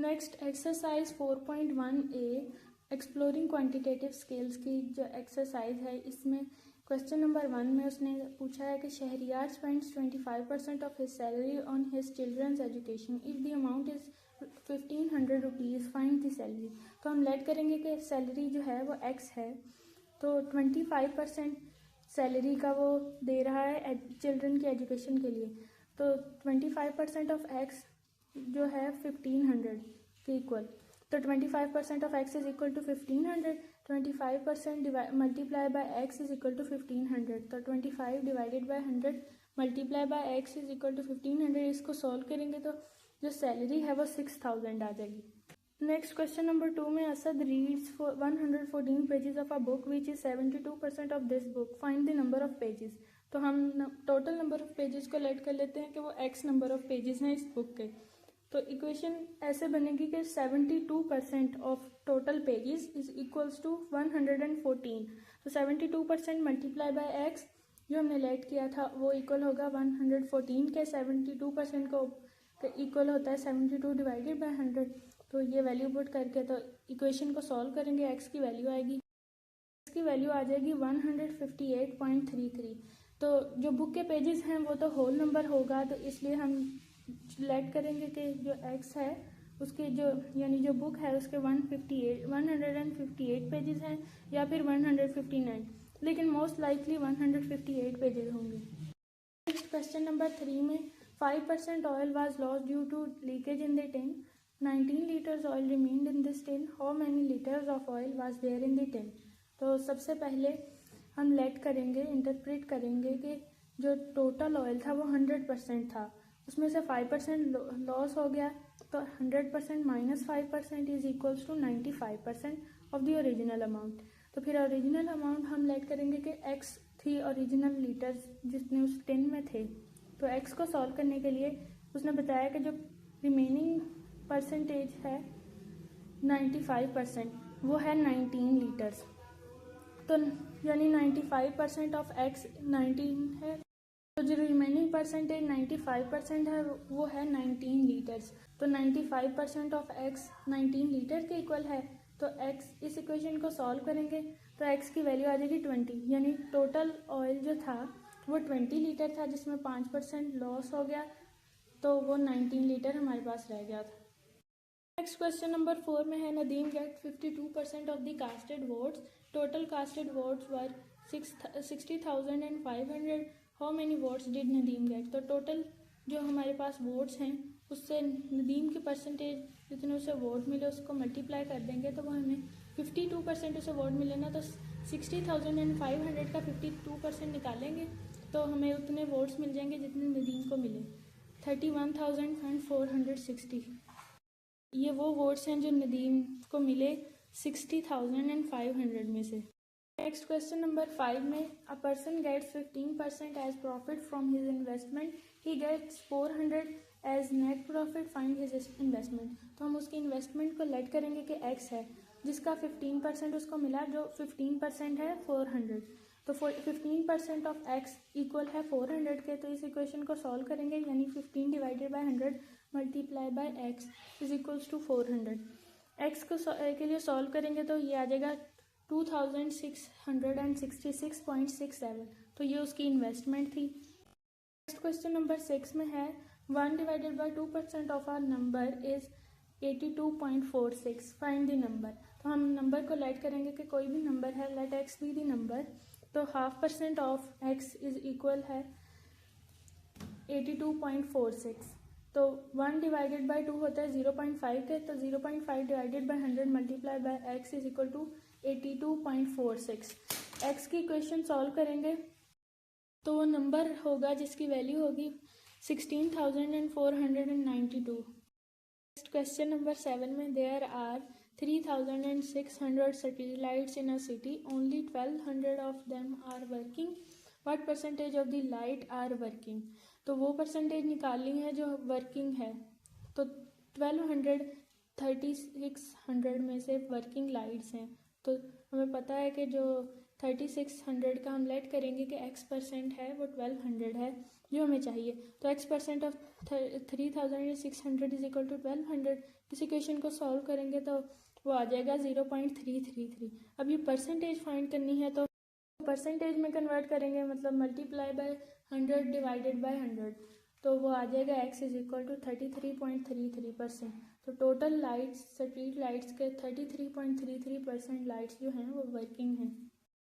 Next exercise 4.1a exploring quantitative scales की जो exercise है, इसमें क्वेश्चन नंबर 1 में उसने पूछा है कि Shahriyar spends 25% of his salary on his childrens education if the amount is 1500 rupees, find the salary. तो हम लेट करेंगे कि सैलरी जो है वो x है, तो 25% सैलरी का वो दे रहा है चिल्ड्रन की एजुकेशन के लिए। तो 25% ऑफ x जो है 1500 के इक्वल, तो 25% of x is equal to 1500, 25% multiply by x is equal to 1500, तो 25 divided by 100 multiply by x is equal to 1500। इसको सॉल्व करेंगे तो जो सैलरी है वो 6000 आ जाएगी। नेक्स्ट क्वेश्चन नंबर 2 में Asad reads 114 pages of a book which is 72% of this book, find the number of pages. तो हम टोटल नंबर ऑफ पेजेस को लेट कर लेते हैं कि वो x नंबर ऑफ पेजेस हैं इस बुक के। तो इक्वेशन ऐसे बनेगी कि 72% of total pages is equals to 114। तो 72% मल्टीप्लाई बाय x जो हमने लेट किया था वो इक्वल होगा 114 के। 72% को इक्वल होता है 72 डिवाइडेड बाय 100। तो ये वैल्यू पुट करके तो इक्वेशन को सॉल्व करेंगे, x की वैल्यू आएगी, x की वैल्यू आ जाएगी 158.33। तो जो बुक के पेजेस हैं वो तो होल नंबर होगा, तो इसलिए हम लेट करेंगे कि जो x है उसके जो यानी जो बुक है उसके 158 पेजेस हैं या फिर 159, लेकिन मोस्ट लाइकली 158 पेजेस होंगे। नेक्स्ट क्वेश्चन नंबर 3 में 5% oil was lost due to leakage in the tin, 19 litres oil remained in this tin, how many litres of oil was there in the tin. तो सबसे पहले हम late करेंगे, interpret करेंगे कि जो टोटल ऑयल था वो 100% था, उसमें से 5% लॉस हो गया, तो 100% minus 5% is equals to 95% of the original amount. तो फिर ओरिजिनल अमाउंट हम लेट करेंगे कि x थी ओरिजिनल लीटर्स जितने उस टिन में थे। तो x को सॉल्व करने के लिए उसने बताया कि जो रिमेनिंग परसेंटेज है 95%, वो है 19 लीटर्स। तो यानी 95% ऑफ x 19 है, तो जो रिमेनिंग परसेंटेज 95% है वो है 19 लीटर्स। तो 95% ऑफ x 19 लीटर के इक्वल है, तो x इस इक्वेशन को सॉल्व करेंगे तो x की वैल्यू आ जाएगी 20, यानी टोटल ऑयल जो था वो 20 लीटर था जिसमें 5% लॉस हो गया, तो वो 19 लीटर हमारे पास रह गया था। नेक्स्ट क्वेश्चन नंबर 4 में है Nadeem get 52% of the casted votes, total casted votes were 60,500, how many votes did Nadeem get. तो टोटल जो हमारे पास वोट्स हैं उससे नदीम की परसेंटेज जितने उसे वोट मिले उसको मल्टीप्लाई कर देंगे तो वो हमें 52% उसे वोट मिले ना, तो 60,500 का 52% निकालेंगे तो हमें उतने वोट्स मिल जाएंगे जितने नदीम को मिले, 31,460। ये वो वोट्स हैं जो नदीम को मिले 60,500 में से। नेक्स्ट क्वेश्चन नंबर 5 में a person gets 15% as profit from his investment, he gets 400 as net profit, find his investment. तो हम उसकी इन्वेस्टमेंट को लेट करेंगे कि x है जिसका 15% उसको मिला, जो 15% है 400, तो 15% ऑफ x इक्वल है 400 के। तो इस इक्वेशन को सॉल्व करेंगे, यानी 15 divided by 100 multiply by x is equals to 400। x को के लिए सॉल्व करेंगे तो ये आ जाएगा 2666.67, तो ये उसकी इन्वेस्टमेंट थी। नेक्स्ट क्वेश्चन नंबर 6 में है 1 divided by 2% of our number is 82.46, find the number. तो हम नंबर को लेट करेंगे कि कोई भी नंबर है, let x be the number, तो 0.5% ऑफ x इज इक्वल है 82.46। तो 1 डिवाइडेड बाय 2 होता है 0.5 के, तो 0.5 divided by 100 multiply by x is equal to 82.46। x की इक्वेशन सॉल्व करेंगे तो वो नंबर होगा जिसकी वैल्यू होगी 16,492। नेक्स्ट क्वेश्चन नंबर 7 में there are 3,600 city lights in a city, only 1,200 of them are working, what percentage of the light are working. तो वो परसेंटेज निकालनी है जो वर्किंग है, तो 3600 में से वर्किंग लाइट्स हैं। तो हमें पता है कि जो 3600 का हम लेट करेंगे कि x% है वो 1200 है जो हमें चाहिए। तो x% of 3600 is equal to 1200। इस इक्वेशन को सॉल्व करेंगे तो वो आ जाएगा 0.333। अब ये परसेंटेज फाइंड करनी है तो परसेंटेज में कन्वर्ट करेंगे, मतलब मल्टीप्लाई बाय 100 डिवाइडेड बाय 100, तो वो आ जाएगा x इज इक्वल टू 33.33%। तो टोटल लाइट्स, स्ट्रीट लाइट्स के 33.33% लाइट्स जो हैं वो वर्किंग हैं।